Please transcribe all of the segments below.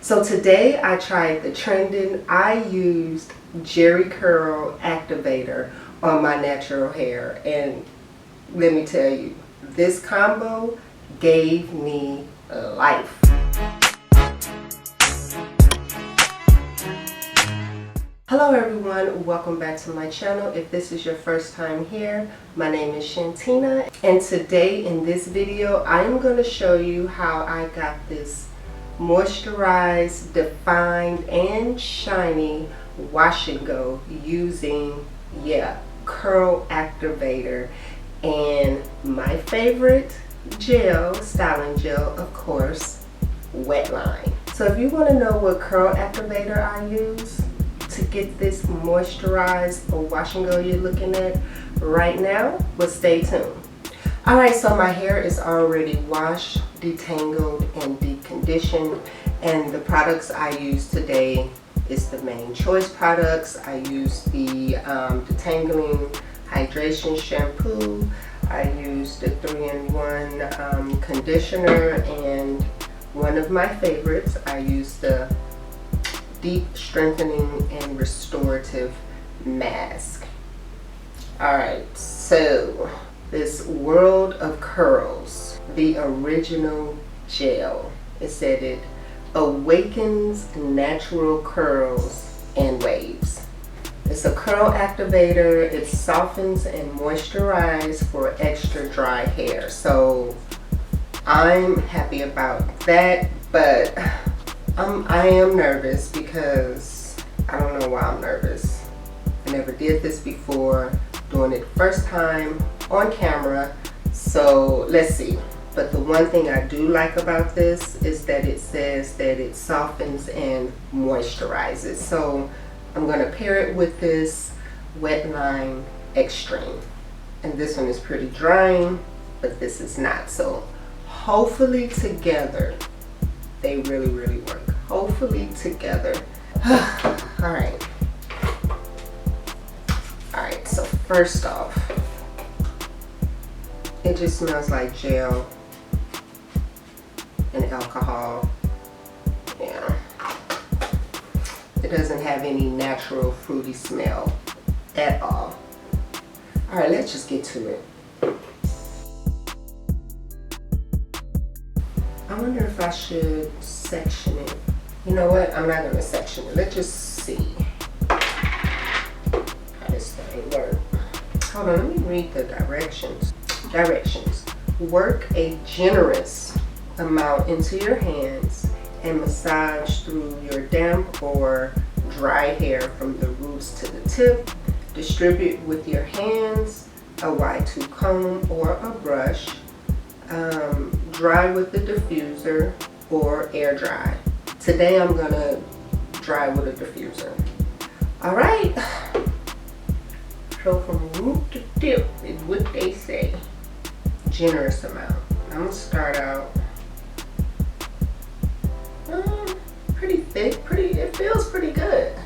So today I tried the trending, I used Jheri Curl Activator on my natural hair, and let me tell you, this combo gave me life. Hello everyone, welcome back to my channel. If this is your first time here, my name is Shantina, and today in this video I am going to show you how I got this moisturized, defined, and shiny wash and go using curl activator and my favorite gel, styling gel, of course, wet line. So if you want to know what curl activator I use to get this moisturized or wash and go you're looking at right now, but stay tuned. Alright, so my hair is already washed, detangled, and deep conditioned, and the products I use today is the Main Choice products. I use the detangling hydration shampoo. I use the 3-in-1 conditioner, and one of my favorites, I use the deep strengthening and restorative mask. Alright, so this World of Curls, the original gel. It said it awakens natural curls and waves. It's a curl activator. It softens and moisturizes for extra dry hair. So I'm happy about that, but I am nervous because I don't know why I'm nervous. I never did this before, doing it first time on camera, so let's see. But the one thing I do like about this is that it says that it softens and moisturizes. So I'm going to pair it with this Wet Line Extreme, and this one is pretty drying, but this is not. So hopefully together they really work. Hopefully together. Alright, so first off, it just smells like gel and alcohol. Yeah, it doesn't have any natural fruity smell at all. Alright, let's just get to it. I wonder if I should section it. You know what? I'm not going to section it. Let's just see how this thing works. Hold on, let me read the directions. Work a generous amount into your hands and massage through your damp or dry hair from the roots to the tip. Distribute with your hands, a Y2 comb, or a brush. Dry with the diffuser or air dry. Today I'm gonna dry with a diffuser. Alright, so from root to tip is what they say. Generous amount. I'm gonna start out pretty thick, it feels pretty good.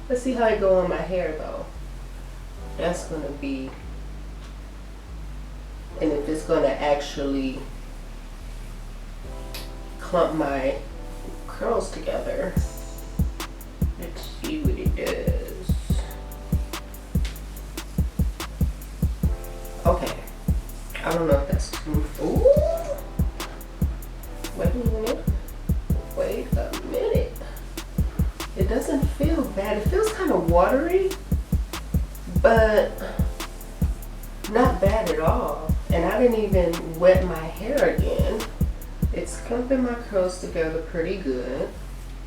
Let's see how it go on my hair though. That's gonna be, and if it's gonna actually clump my curls together. Let's see what it does. Okay, I don't know if that's too. Ooh, wait a minute. It doesn't feel bad. It feels kind of watery, but not bad at all. And I didn't even wet my hair again. It's clumping my curls together pretty good.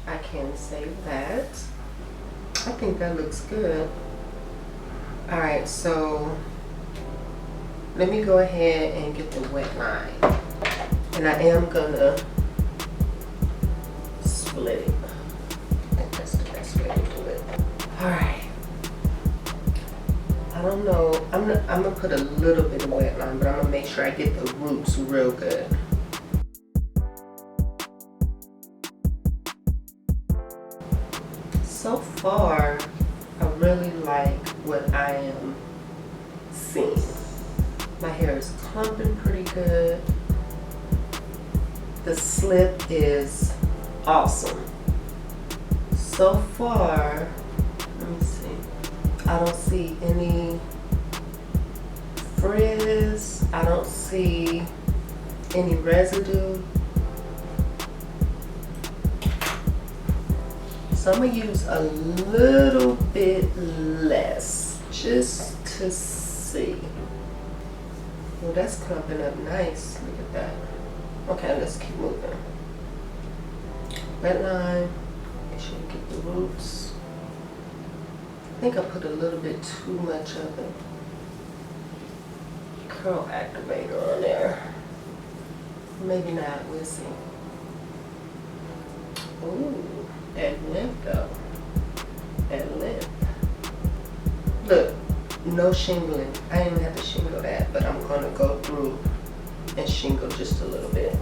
I can say that. I think that looks good. Alright, so let me go ahead and get the wet line. And I am gonna split it. I think that's the best way to do it. Alright. I don't know. I'm gonna put a little bit of wet line, but I'm gonna make sure I get the roots real good. So far, I really like what I am seeing. My hair is clumping pretty good. The slip is awesome. So far, let me see, I don't see any frizz. I don't see any residue. So I'm gonna use a little bit less just to see. Well, that's clumping up nice. Look at that. Okay, let's keep moving. Wet line. Make sure you get the roots. I think I put a little bit too much of the curl activator on there. Maybe not. We'll see. Ooh. That length though. That length. Look, no shingling. I didn't have to shingle that, but I'm gonna go through and shingle just a little bit.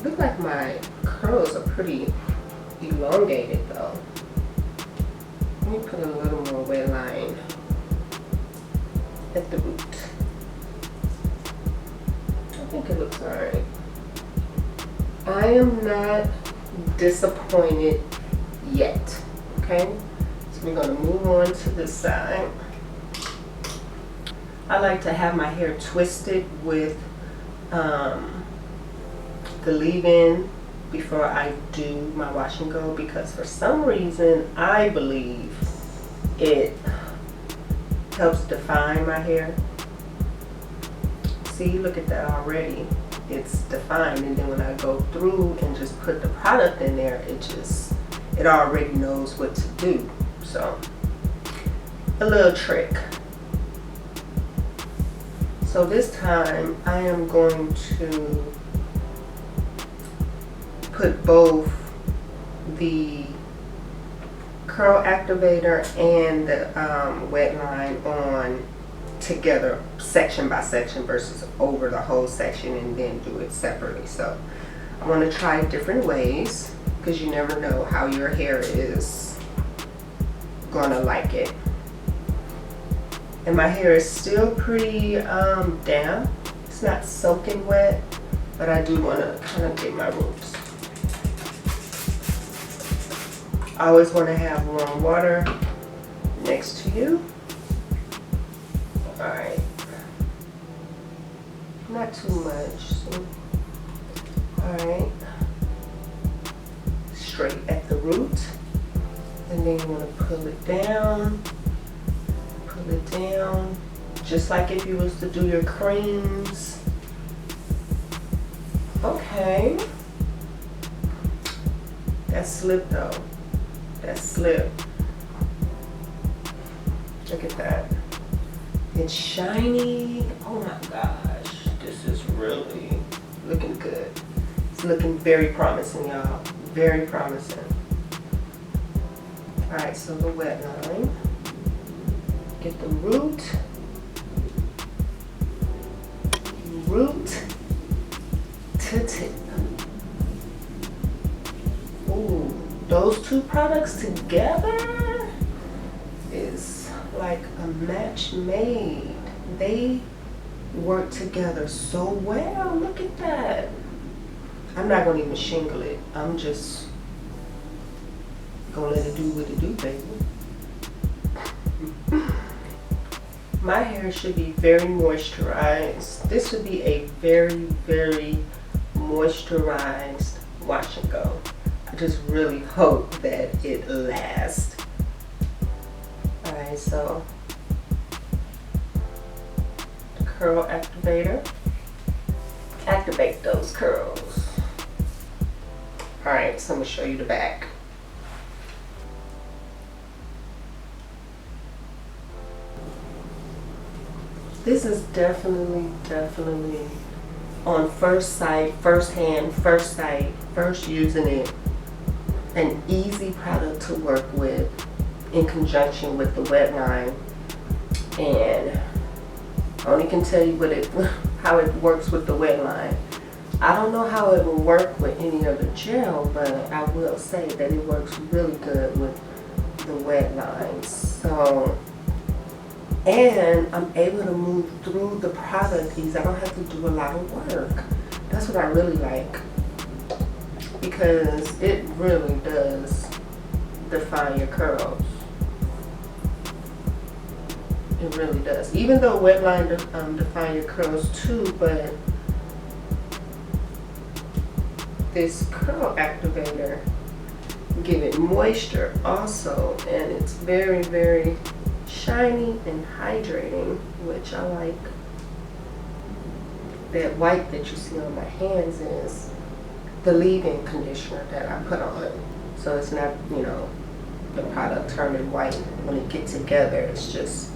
Look like my curls are pretty elongated though. Let me put a little more wet line at the root. I think it looks alright. I am not disappointed yet. Okay, so we're gonna move on to this side. I like to have my hair twisted with the leave-in before I do my wash and go, because for some reason I believe it helps define my hair. See, look at that already. It's defined, and then when I go through and just put the product in there, it already knows what to do. So a little trick. So this time I am going to put both the curl activator and the wet line on together, section by section, versus over the whole section and then do it separately. So I want to try different ways, because you never know how your hair is gonna like it. And my hair is still pretty damp. It's not soaking wet, but I do want to kind of get my roots. I always want to have warm water next to you. Alright, not too much. So. Alright, straight at the root, and then you want to pull it down, just like if you was to do your creams. Okay, that slipped though, that slipped. Look at that. It's shiny. Oh my gosh, this is really looking good. It's looking very promising, y'all. Very promising. All right, so the wet line. Get the root to tip. Ooh, those two products together is like a match made. They work together so well. Look at that. I'm not gonna even shingle it. I'm just gonna let it do what it do, baby. My hair should be very moisturized. This would be a very, very moisturized wash and go. I just really hope that it lasts. Alright, so the curl activator. Activate those curls. Alright, so I'm going to show you the back. This is definitely on first sight, first hand, first sight, first using it, an easy product to work with in conjunction with the wet line. And I only can tell you how it works with the wet line. I don't know how it will work with any other gel, but I will say that it works really good with the wet lines. So, and I'm able to move through the product ease. I don't have to do a lot of work. That's what I really like, because it really does define your curls. It really does. Even though wet line define your curls too, but this curl activator give it moisture also, and it's very, very shiny and hydrating, which I like. That white that you see on my hands is the leave-in conditioner that I put on. So it's not, you know, the product turning white when it gets together. It's just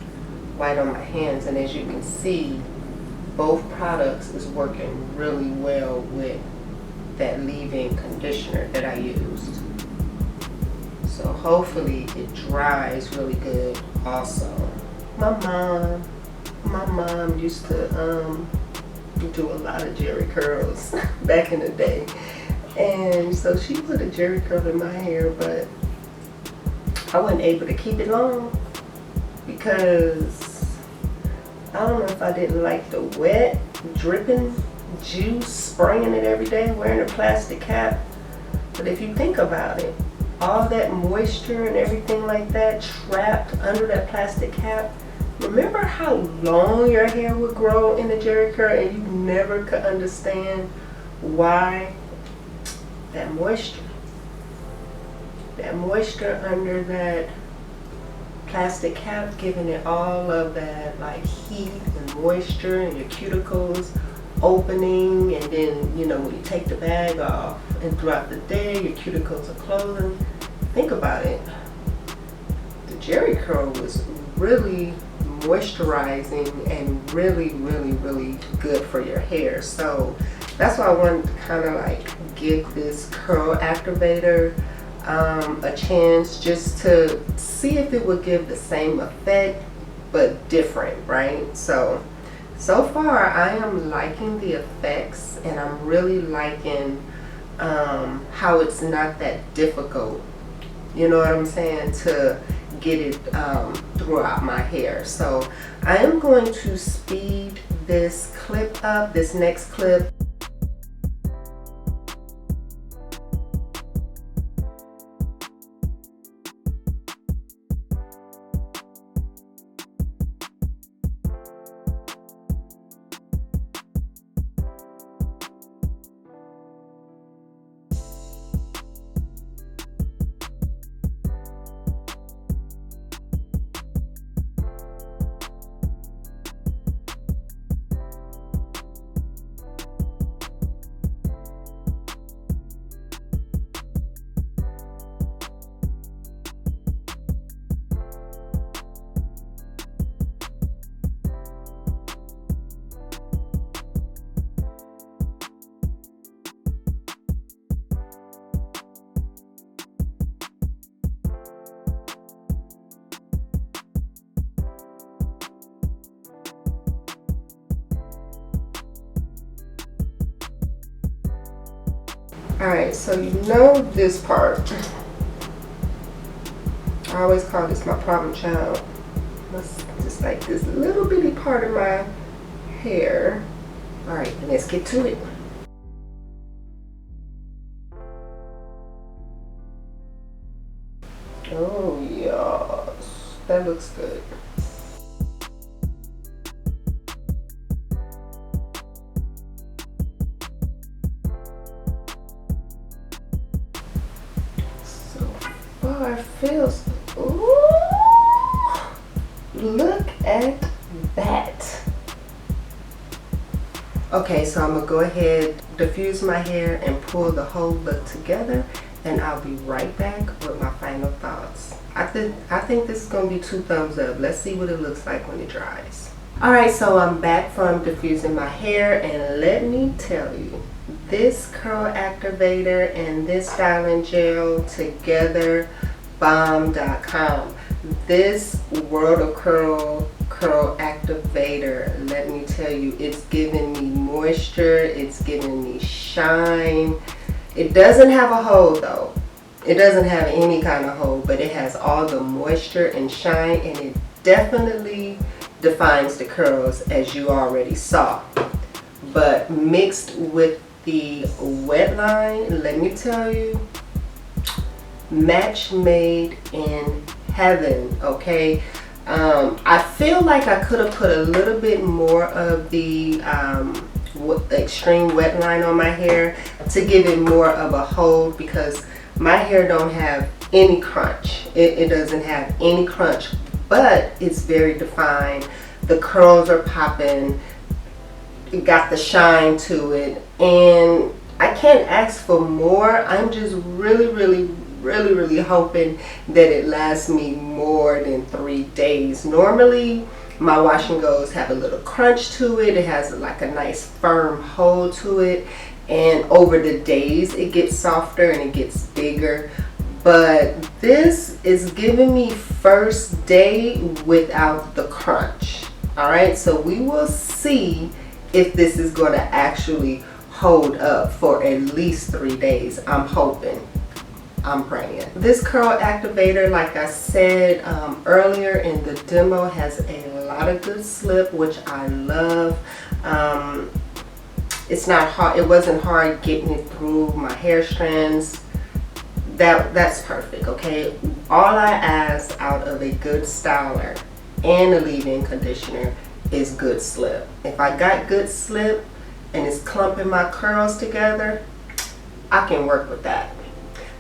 white on my hands, and as you can see, both products is working really well with that leave-in conditioner that I used. So hopefully it dries really good also. My mom used to do a lot of Jheri curls back in the day, and so she put a Jheri curl in my hair, but I wasn't able to keep it long because I don't know if I didn't like the wet dripping juice, spraying it every day, wearing a plastic cap. But if you think about it, all that moisture and everything like that trapped under that plastic cap, remember how long your hair would grow in the Jheri curl, and you never could understand why? That moisture under that plastic cap, giving it all of that like heat and moisture, and your cuticles opening, and then, you know, when you take the bag off and throughout the day your cuticles are closing. Think about it. The Jheri curl was really moisturizing and really, really, really good for your hair. So that's why I wanted to kind of like give this curl activator a chance, just to see if it would give the same effect but different, right? So far I am liking the effects, and I'm really liking how it's not that difficult, you know what I'm saying, to get it throughout my hair. So I am going to speed this clip up, this next clip. Alright, so you know this part. I always call this my problem child. That's just like this little bitty part of my hair. Alright, let's get to it. Oh yes, that looks good. It feels, ooh, look at that. Okay, so I'm gonna go ahead, diffuse my hair, and pull the whole look together, and I'll be right back with my final thoughts. I think this is gonna be 2 thumbs up. Let's see what it looks like when it dries. Alright, so I'm back from diffusing my hair, and let me tell you, this curl activator and this styling gel together, bomb.com. This World of Curl activator, let me tell you, it's giving me moisture, it's giving me shine. It doesn't have a hold though. It doesn't have any kind of hold, but it has all the moisture and shine, and it definitely defines the curls, as you already saw. But mixed with the wet line, let me tell you, match made in heaven. Okay, I feel like I could have put a little bit more of the extreme wet line on my hair to give it more of a hold, because my hair don't have any crunch. It doesn't have any crunch, but it's very defined. The curls are popping. It got the shine to it, and I can't ask for more. I'm just really hoping that it lasts me more than 3 days. Normally my wash and goes have a little crunch to it. It has like a nice firm hold to it, and over the days it gets softer and it gets bigger. But this is giving me first day without the crunch. All right, so we will see if this is going to actually hold up for at least 3 days. I'm hoping. I'm praying. This curl activator, like I said earlier in the demo, has a lot of good slip, which I love. It's not hard. It wasn't hard getting it through my hair strands. That's perfect. Okay, all I ask out of a good styler and a leave-in conditioner is good slip. If I got good slip and it's clumping my curls together, I can work with that.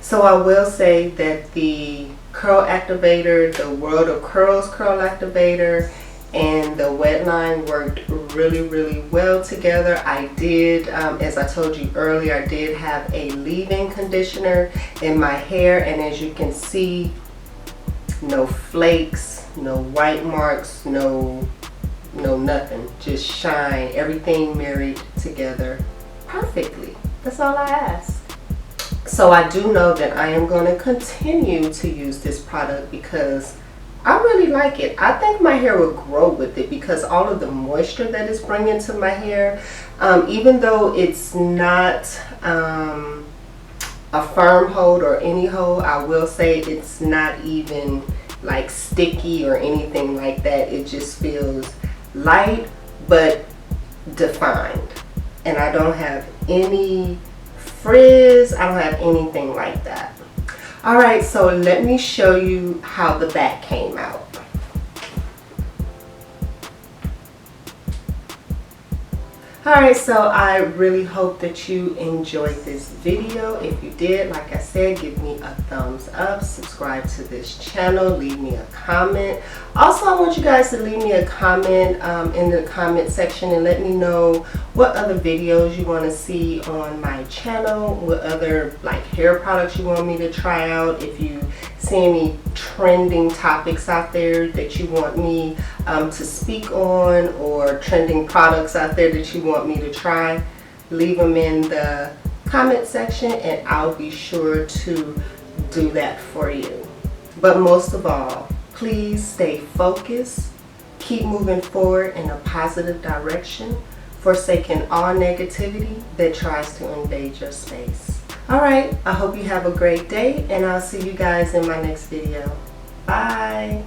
So I will say that the curl activator, the World of Curls curl activator, and the wet line worked really well together. I did, as I told you earlier, I did have a leave-in conditioner in my hair, and as you can see, no flakes, no white marks, no nothing, just shine. Everything married together perfectly. That's all I ask. So I do know that I am going to continue to use this product because I really like it. I think my hair will grow with it because all of the moisture that it's bringing to my hair, even though it's not a firm hold or any hold, I will say it's not even like sticky or anything like that. It just feels light but defined, and I don't have any frizz. I don't have anything like that. All right, so let me show you how the back came out. Alright, so I really hope that you enjoyed this video. If you did, like I said, give me a thumbs up, subscribe to this channel, leave me a comment. Also, I want you guys to leave me a comment in the comment section and let me know what other videos you want to see on my channel, what other like hair products you want me to try out. If you see any trending topics out there that you want me to speak on, or trending products out there that you want me to try, leave them in the comment section and I'll be sure to do that for you. But most of all, please stay focused, keep moving forward in a positive direction, forsaking all negativity that tries to invade your space. Alright, I hope you have a great day and I'll see you guys in my next video. Bye!